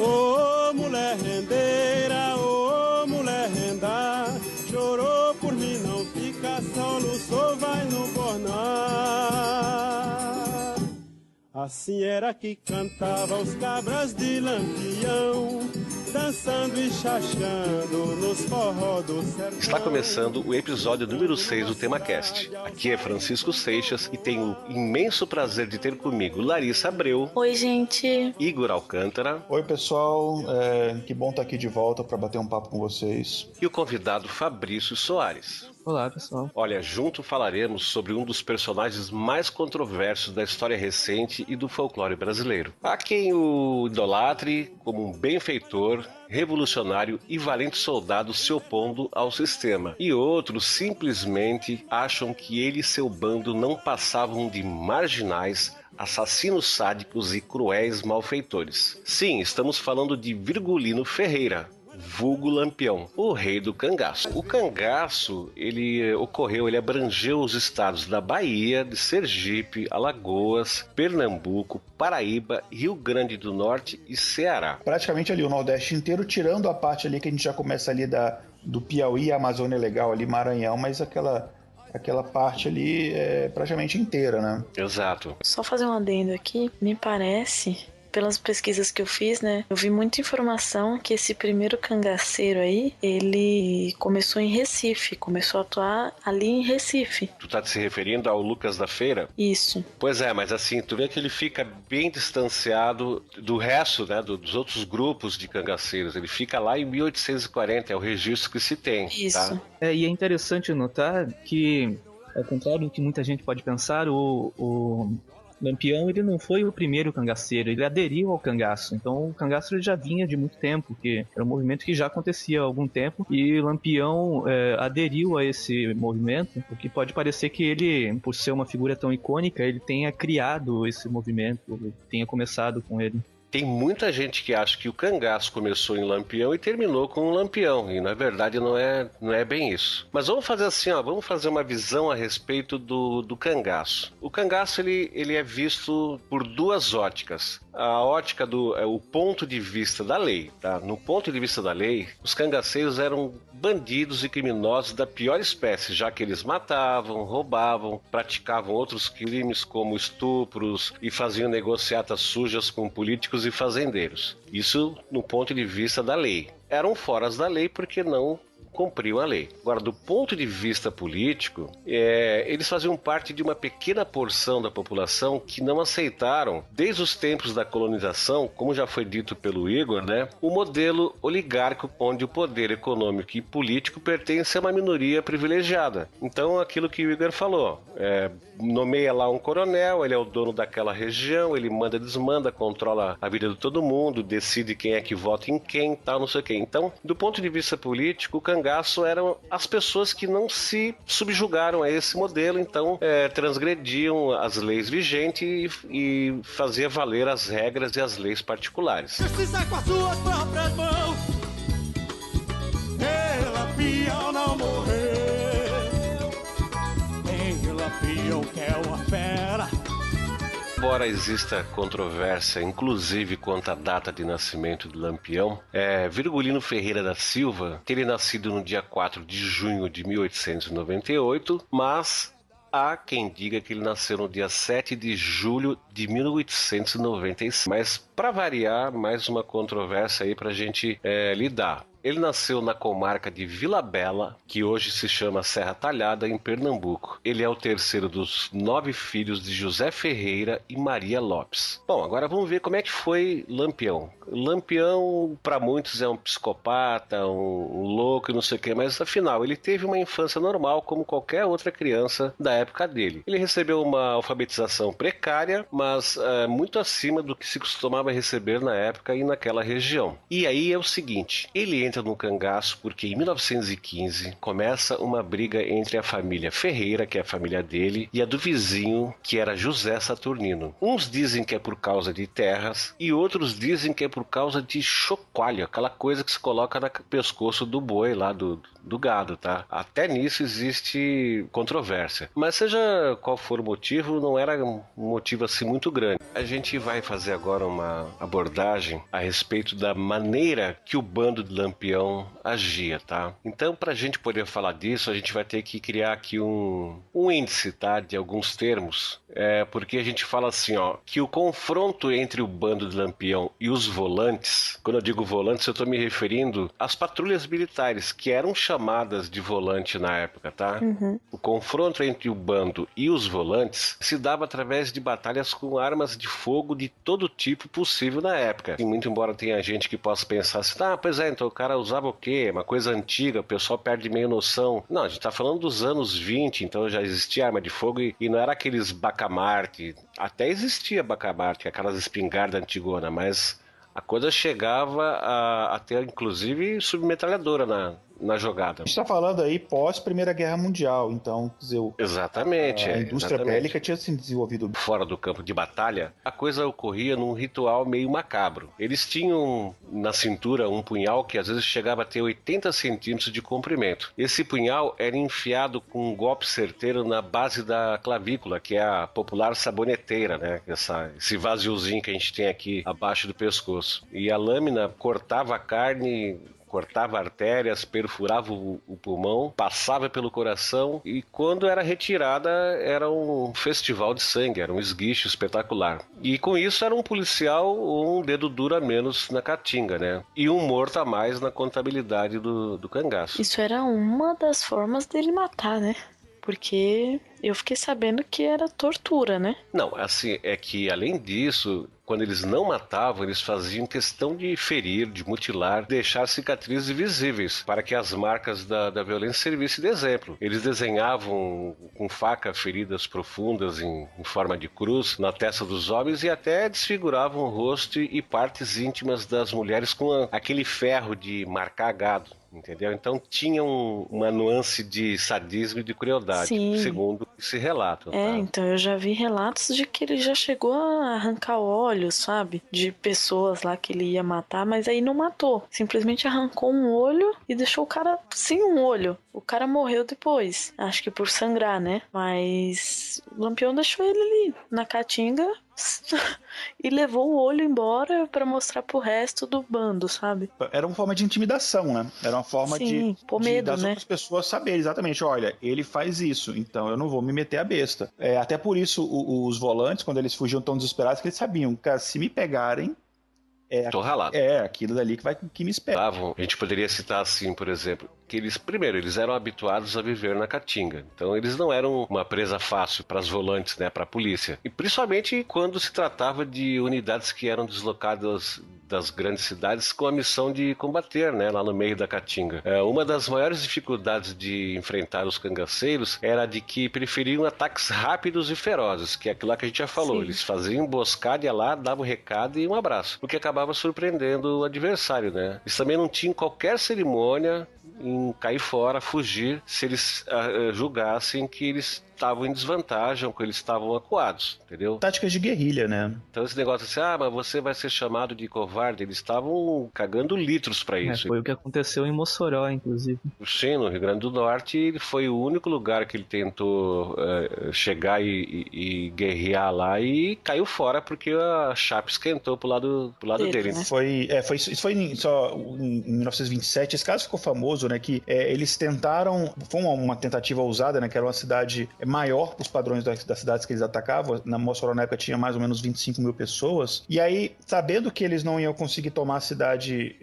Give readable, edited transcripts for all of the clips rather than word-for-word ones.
Ô mulher rendeira, ô mulher renda, chorou por mim, não fica soluçou, vai no bornar. Assim era que cantava os cabras de Lampião, dançando e chachando nos forró do sertão. Está começando o episódio número 6 do TemaCast. Aqui é Francisco Seixas e tenho o imenso prazer de ter comigo Larissa Abreu. Oi, gente. Igor Alcântara. Oi, pessoal. Que bom estar aqui de volta para bater um papo com vocês. E o convidado Fabrício Soares. Olá, pessoal. Olha, junto falaremos sobre um dos personagens mais controversos da história recente e do folclore brasileiro. Há quem o idolatre como um benfeitor, revolucionário e valente soldado se opondo ao sistema. E outros simplesmente acham que ele e seu bando não passavam de marginais, assassinos sádicos e cruéis malfeitores. Sim, estamos falando de Virgulino Ferreira, vulgo Lampião, o rei do cangaço. O cangaço, ele abrangeu os estados da Bahia, de Sergipe, Alagoas, Pernambuco, Paraíba, Rio Grande do Norte e Ceará. Praticamente ali o Nordeste inteiro, tirando a parte ali que a gente já começa ali do Piauí, Amazônia Legal ali, Maranhão, mas aquela parte ali é praticamente inteira, né? Exato. Só fazer um adendo aqui, me parece, pelas pesquisas que eu fiz, né, eu vi muita informação que esse primeiro cangaceiro aí, ele começou em Recife, começou a atuar ali em Recife. Tu tá se referindo ao Lucas da Feira? Isso. Pois é, mas assim, tu vê que ele fica bem distanciado do resto, né, dos outros grupos de cangaceiros. Ele fica lá em 1840, é o registro que se tem. Isso. Tá? E é interessante notar que, ao contrário do que muita gente pode pensar, o Lampião, ele não foi o primeiro cangaceiro, ele aderiu ao cangaço. Então o cangaço ele já vinha de muito tempo, que era um movimento que já acontecia há algum tempo, e Lampião aderiu a esse movimento, o que pode parecer que ele, por ser uma figura tão icônica, ele tenha criado esse movimento, ele tenha começado com ele. Tem muita gente que acha que o cangaço começou em Lampião e terminou com o Lampião, e na verdade não é bem isso. Mas vamos fazer assim, vamos fazer uma visão a respeito do cangaço. O cangaço ele é visto por duas óticas. A ótica o ponto de vista da lei, tá? No ponto de vista da lei, os cangaceiros eram bandidos e criminosos da pior espécie, já que eles matavam, roubavam, praticavam outros crimes como estupros e faziam negociatas sujas com políticos e fazendeiros. Isso no ponto de vista da lei. Eram foras da lei porque não cumpriu a lei. Agora, do ponto de vista político, eles faziam parte de uma pequena porção da população que não aceitaram, desde os tempos da colonização, como já foi dito pelo Igor, né, o modelo oligárquico onde o poder econômico e político pertence a uma minoria privilegiada. Então, aquilo que o Igor falou, nomeia lá um coronel, ele é o dono daquela região, ele manda, desmanda, controla a vida de todo mundo, decide quem é que vota em quem, tal, não sei o quê. Então, do ponto de vista político, o cangaço eram as pessoas que não se subjugaram a esse modelo, então transgrediam as leis vigentes e fazia valer as regras e as leis particulares. Precisa com as suas próprias mãos, Lampião não morreu, Lampião que é uma fera. Embora exista controvérsia, inclusive quanto à data de nascimento do Lampião, Virgulino Ferreira da Silva teria nascido no dia 4 de junho de 1898, mas há quem diga que ele nasceu no dia 7 de julho de 1896. Mas, para variar, mais uma controvérsia aí para a gente lidar. Ele nasceu na comarca de Vila Bela, que hoje se chama Serra Talhada, em Pernambuco. Ele é o terceiro dos 9 filhos de José Ferreira e Maria Lopes. Bom, agora vamos ver como é que foi Lampião. Lampião, para muitos, é um psicopata, um louco e não sei o que, mas afinal, ele teve uma infância normal, como qualquer outra criança da época dele. Ele recebeu uma alfabetização precária, mas muito acima do que se costumava receber na época e naquela região. E aí é o seguinte, ele entra no cangaço porque em 1915 começa uma briga entre a família Ferreira, que é a família dele, e a do vizinho, que era José Saturnino. Uns dizem que é por causa de terras e outros dizem que é por causa de chocalho, aquela coisa que se coloca no pescoço do boi lá, do gado, tá? Até nisso existe controvérsia. Mas seja qual for o motivo, não era um motivo assim muito grande. A gente vai fazer agora uma abordagem a respeito da maneira que o bando de Lampião agia, tá? Então, pra gente poder falar disso, a gente vai ter que criar aqui um índice, tá? De alguns termos. Porque a gente fala assim, ó, que o confronto entre o bando de Lampião e os volantes, quando eu digo volantes, eu tô me referindo às patrulhas militares, que eram chamadas de volante na época, tá? Uhum. O confronto entre o bando e os volantes se dava através de batalhas com armas de fogo de todo tipo possível na época. E muito embora tenha gente que possa pensar assim, pois é, então o cara usava o quê? Uma coisa antiga, o pessoal perde meio noção. Não, a gente tá falando dos anos 20, então já existia arma de fogo e não era aqueles bacamarte. Até existia bacamarte, aquelas espingardas antigona, mas a coisa chegava a ter, inclusive, submetralhadora na jogada. A gente está falando aí pós-Primeira Guerra Mundial, então, quer dizer, exatamente, a indústria bélica tinha se desenvolvido. Fora do campo de batalha, a coisa ocorria num ritual meio macabro. Eles tinham na cintura um punhal que às vezes chegava a ter 80 centímetros de comprimento. Esse punhal era enfiado com um golpe certeiro na base da clavícula, que é a popular saboneteira, né? Esse vaziozinho que a gente tem aqui abaixo do pescoço. E a lâmina cortava a carne, cortava artérias, perfurava o pulmão, passava pelo coração e quando era retirada era um festival de sangue, era um esguicho espetacular. E com isso era um policial ou um dedo duro a menos na caatinga, né? E um morto a mais na contabilidade do cangaço. Isso era uma das formas dele matar, né? Porque eu fiquei sabendo que era tortura, né? Não, assim, é que além disso, quando eles não matavam, eles faziam questão de ferir, de mutilar, deixar cicatrizes visíveis, para que as marcas da violência servissem de exemplo. Eles desenhavam com faca feridas profundas em forma de cruz na testa dos homens e até desfiguravam o rosto e partes íntimas das mulheres com aquele ferro de marcar gado. Entendeu? Então tinha uma nuance de sadismo e de crueldade, Sim. segundo esse relato. Tá? Então eu já vi relatos de que ele já chegou a arrancar olhos, sabe? De pessoas lá que ele ia matar, mas aí não matou. Simplesmente arrancou um olho e deixou o cara sem um olho. O cara morreu depois. Acho que por sangrar, né? Mas o Lampião deixou ele ali na caatinga e levou o olho embora pra mostrar pro resto do bando, sabe? Era uma forma de intimidação, né? Era uma forma Sim, pôr medo, das né? outras pessoas saberem exatamente, olha, ele faz isso, então eu não vou me meter a besta. Até por isso os volantes, quando eles fugiam tão desesperados, que eles sabiam, cara, se me pegarem, tô ralado. Aquilo dali que me espera. A gente poderia citar assim, por exemplo, que eles eram habituados a viver na caatinga. Então eles não eram uma presa fácil para os volantes, né, para a polícia. E principalmente quando se tratava de unidades que eram deslocadas das grandes cidades com a missão de combater, né, lá no meio da caatinga. Uma das maiores dificuldades de enfrentar os cangaceiros era de que preferiam ataques rápidos e ferozes, que é aquilo lá que a gente já falou. Sim. Eles faziam emboscada, ia lá, davam um recado e um abraço, o que acabava surpreendendo o adversário, né? Eles também não tinham qualquer cerimônia em cair fora, fugir, se eles julgassem que eles estavam em desvantagem ou que eles estavam acuados, entendeu? Táticas de guerrilha, né? Então esse negócio assim, mas você vai ser chamado de covarde, eles estavam cagando litros pra isso. Foi o que aconteceu em Mossoró, inclusive. Sim, no Rio Grande do Norte, ele foi o único lugar que ele tentou chegar e guerrear lá e caiu fora porque a chapa esquentou pro lado dele. Né? Isso foi só em 1927, esse caso ficou famoso, né, que eles tentaram, foi uma tentativa ousada, né, que era uma cidade maior para os padrões das cidades que eles atacavam. Na Mossoró, na época, tinha mais ou menos 25 mil pessoas. E aí, sabendo que eles não iam conseguir tomar a cidade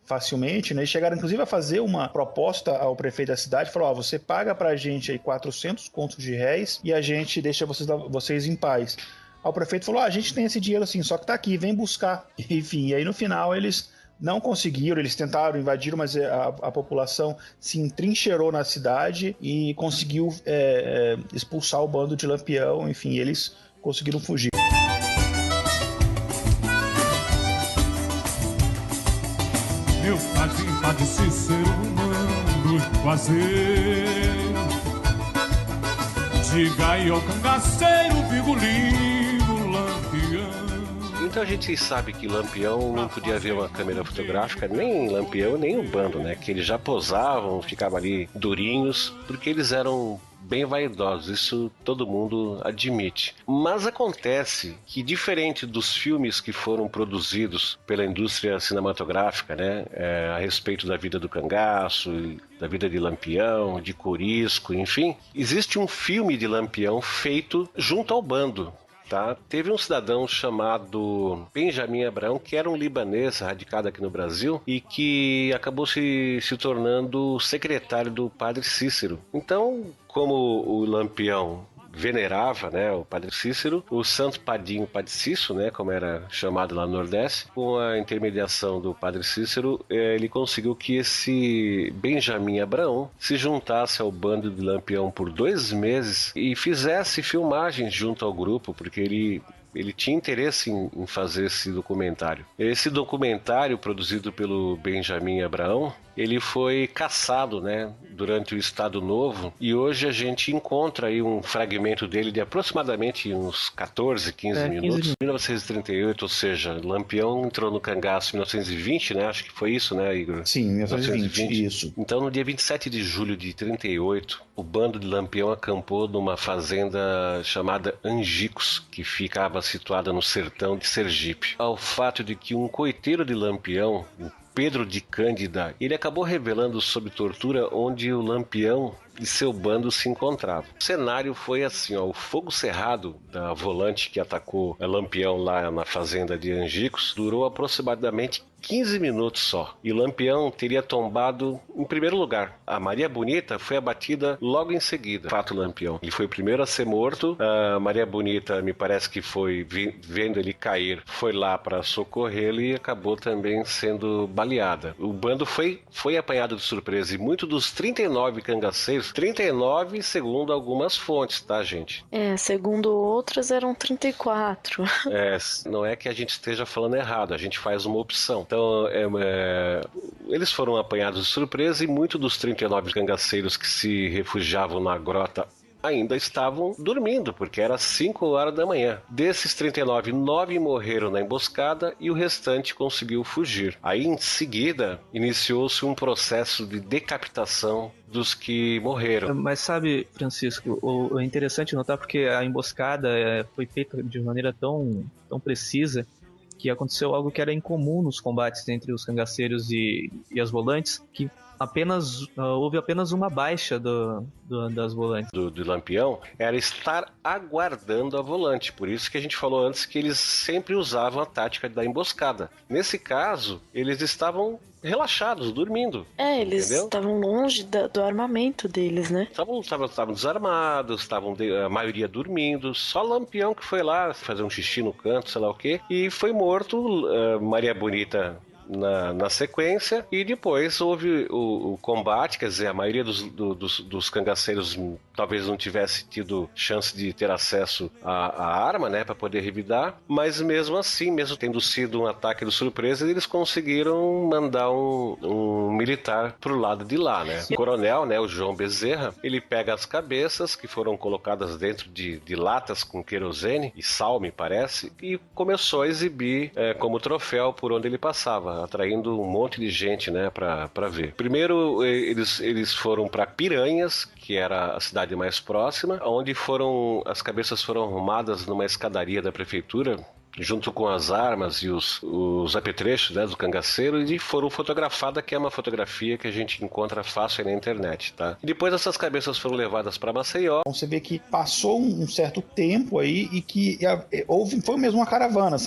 facilmente, né, eles chegaram, inclusive, a fazer uma proposta ao prefeito da cidade. Falou, você paga pra gente aí 400 contos de réis e a gente deixa vocês em paz. Aí o prefeito falou, a gente tem esse dinheiro assim, só que tá aqui, vem buscar. Enfim, e aí no final eles não conseguiram, eles tentaram, invadiram, mas a população se entrincheirou na cidade e conseguiu expulsar o bando de Lampião, enfim, eles conseguiram fugir. meu padre Cícero mando fazer. Diga aí ao cangaceiro, Virgulino, Lampião. Então a gente sabe que Lampião não podia ver uma câmera fotográfica, nem Lampião, nem o bando, né? Que eles já posavam, ficavam ali durinhos, porque eles eram bem vaidosos, isso todo mundo admite. Mas acontece que, diferente dos filmes que foram produzidos pela indústria cinematográfica, né, a respeito da vida do cangaço, da vida de Lampião, de Corisco, enfim, existe um filme de Lampião feito junto ao bando. Tá? Teve um cidadão chamado Benjamin Abraão, que era um libanês radicado aqui no Brasil e que acabou se tornando secretário do padre Cícero. Então, como o Lampião venerava, né, o padre Cícero, o santo padinho Padre Cício, né, como era chamado lá no Nordeste, com a intermediação do padre Cícero, ele conseguiu que esse Benjamin Abraão se juntasse ao bando de Lampião por 2 meses e fizesse filmagens junto ao grupo, porque ele tinha interesse em fazer esse documentário. Esse documentário, produzido pelo Benjamin Abraão, ele foi caçado, né, durante o Estado Novo, e hoje a gente encontra aí um fragmento dele de aproximadamente uns 14, 15 minutos. 1938, ou seja, Lampião entrou no cangaço em 1920, né? Acho que foi isso, né, Igor? Sim, 1920, isso. Então, no dia 27 de julho de 38, o bando de Lampião acampou numa fazenda chamada Angicos, que ficava situada no sertão de Sergipe. Ao fato de que um coiteiro de Lampião, Pedro de Cândida, ele acabou revelando sob tortura onde o Lampião e seu bando se encontravam. O cenário foi assim, ó, o fogo cerrado da volante que atacou a Lampião lá na fazenda de Angicos durou aproximadamente 15 minutos só, e Lampião teria tombado em primeiro lugar. A Maria Bonita foi abatida logo em seguida. Fato Lampião. Ele foi o primeiro a ser morto. A Maria Bonita, me parece que foi, vendo ele cair, foi lá para socorrê-lo e acabou também sendo baleada. O bando foi apanhado de surpresa, e muitos dos 39 cangaceiros, 39 segundo algumas fontes, tá, gente? Segundo outras eram 34. Não é que a gente esteja falando errado, a gente faz uma opção. Então, eles foram apanhados de surpresa, e muitos dos 39 cangaceiros que se refugiavam na grota ainda estavam dormindo, porque era 5 horas da manhã. Desses 39, 9 morreram na emboscada e o restante conseguiu fugir. Aí, em seguida, iniciou-se um processo de decapitação dos que morreram. Mas sabe, Francisco, é interessante notar porque a emboscada foi feita de maneira tão precisa que aconteceu algo que era incomum nos combates entre os cangaceiros e as volantes, que houve apenas uma baixa das volantes. Do Lampião era estar aguardando a volante. Por isso que a gente falou antes que eles sempre usavam a tática da emboscada. Nesse caso, eles estavam relaxados, dormindo. Eles estavam longe do armamento deles, né? Estavam desarmados, a maioria dormindo. Só Lampião que foi lá fazer um xixi no canto, sei lá o quê, e foi morto. Maria Bonita na sequência, e depois houve o combate, quer dizer, a maioria dos cangaceiros talvez não tivesse tido chance de ter acesso à arma, né, para poder revidar, mas mesmo assim, mesmo tendo sido um ataque de surpresa, eles conseguiram mandar um militar pro lado de lá, né. O coronel, né, o João Bezerra, ele pega as cabeças que foram colocadas dentro de latas com querosene e sal, me parece, e começou a exibir como troféu por onde ele passava, atraindo um monte de gente, né, para ver. Primeiro, eles foram para Piranhas, que era a cidade mais próxima, onde as cabeças foram arrumadas numa escadaria da prefeitura, junto com as armas e os apetrechos, né, do cangaceiro, e foram fotografadas, que é uma fotografia que a gente encontra fácil aí na internet, tá? E depois essas cabeças foram levadas para Maceió. Então você vê que passou um certo tempo aí e que foi mesmo uma caravana,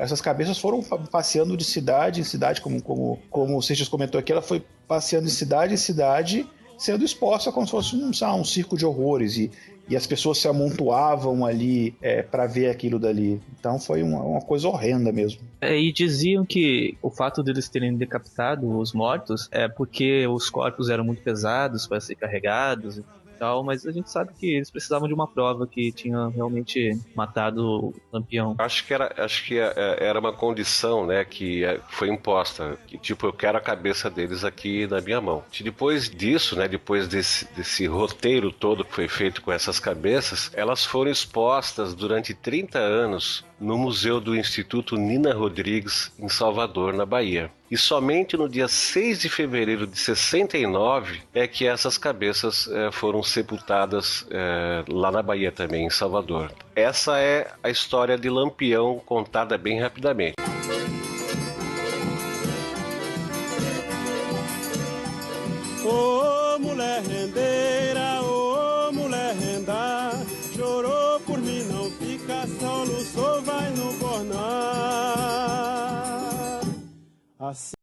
essas cabeças foram passeando de cidade em cidade, como o Seixas comentou aqui, ela foi passeando de cidade em cidade, sendo exposta como se fosse um circo de horrores, e as pessoas se amontoavam ali para ver aquilo dali. Então foi uma coisa horrenda mesmo. E diziam que o fato deles terem decapitado os mortos é porque os corpos eram muito pesados para ser carregados. tal, mas a gente sabe que eles precisavam de uma prova que tinha realmente matado o Lampião. Acho que era uma condição, né, que foi imposta, que tipo, eu quero a cabeça deles aqui na minha mão. Depois disso, né, depois desse roteiro todo que foi feito com essas cabeças, elas foram expostas durante 30 anos no Museu do Instituto Nina Rodrigues, em Salvador, na Bahia. E somente no dia 6 de fevereiro de 69 é que essas cabeças foram sepultadas lá na Bahia também, em Salvador. Essa é a história de Lampião contada bem rapidamente. Ô mulher rendeira, ô mulher renda, chorou por mim, não fica só, luçou, vai no bornar. Assim